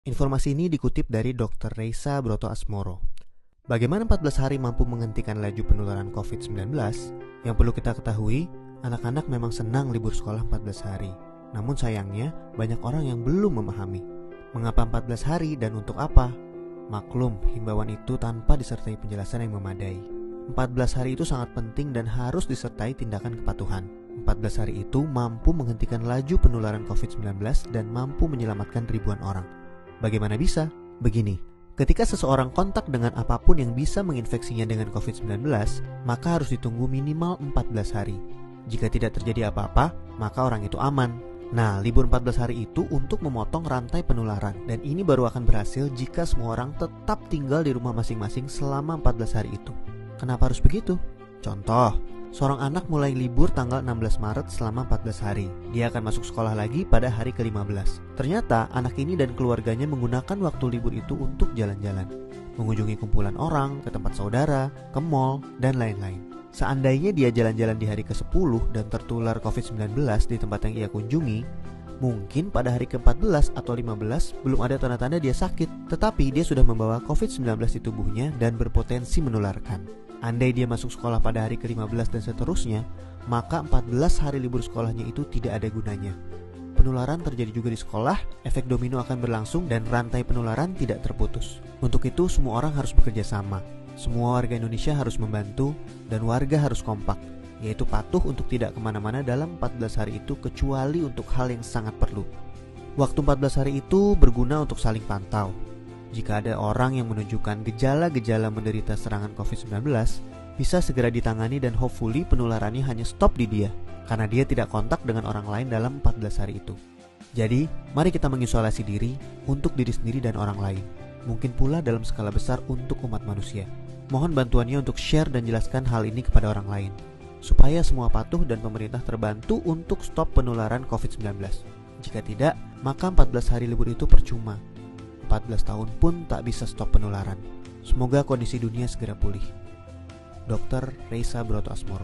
Informasi ini dikutip dari Dr. Reisa Broto Asmoro. Bagaimana 14 hari mampu menghentikan laju penularan COVID-19? Yang perlu kita ketahui, anak-anak memang senang libur sekolah 14 hari. Namun sayangnya, banyak orang yang belum memahami. Mengapa 14 hari dan untuk apa? Maklum, himbauan itu tanpa disertai penjelasan yang memadai. 14 hari itu sangat penting dan harus disertai tindakan kepatuhan. 14 hari itu mampu menghentikan laju penularan COVID-19 dan mampu menyelamatkan ribuan orang. Bagaimana bisa? Begini, ketika seseorang kontak dengan apapun yang bisa menginfeksinya dengan COVID-19, maka harus ditunggu minimal 14 hari. Jika tidak terjadi apa-apa, maka orang itu aman. Nah, libur 14 hari itu untuk memotong rantai penularan, dan ini baru akan berhasil jika semua orang tetap tinggal di rumah masing-masing selama 14 hari itu. Kenapa harus begitu? Contoh, seorang anak mulai libur tanggal 16 Maret selama 14 hari. Dia akan masuk sekolah lagi pada hari ke-15. Ternyata anak ini dan keluarganya menggunakan waktu libur itu untuk jalan-jalan, mengunjungi kumpulan orang, ke tempat saudara, ke mall, dan lain-lain. Seandainya dia jalan-jalan di hari ke-10 dan tertular COVID-19 di tempat yang ia kunjungi, mungkin pada hari ke-14 atau 15 belum ada tanda-tanda dia sakit, tetapi dia sudah membawa COVID-19 di tubuhnya dan berpotensi menularkan. Andai dia masuk sekolah pada hari ke-15 dan seterusnya, maka 14 hari libur sekolahnya itu tidak ada gunanya. Penularan terjadi juga di sekolah, efek domino akan berlangsung dan rantai penularan tidak terputus. Untuk itu semua orang harus bekerja sama. Semua warga Indonesia harus membantu dan warga harus kompak, yaitu patuh untuk tidak kemana-mana dalam 14 hari itu kecuali untuk hal yang sangat perlu. Waktu 14 hari itu berguna untuk saling pantau. Jika ada orang yang menunjukkan gejala-gejala menderita serangan COVID-19, bisa segera ditangani dan hopefully penularannya hanya stop di dia, karena dia tidak kontak dengan orang lain dalam 14 hari itu. Jadi, mari kita mengisolasi diri untuk diri sendiri dan orang lain. Mungkin pula dalam skala besar untuk umat manusia. Mohon bantuannya untuk share dan jelaskan hal ini kepada orang lain, supaya semua patuh dan pemerintah terbantu untuk stop penularan COVID-19. Jika tidak, maka 14 hari libur itu percuma. 14 tahun pun tak bisa stop penularan. Semoga kondisi dunia segera pulih. Dr. Reisa Broto Asmoro.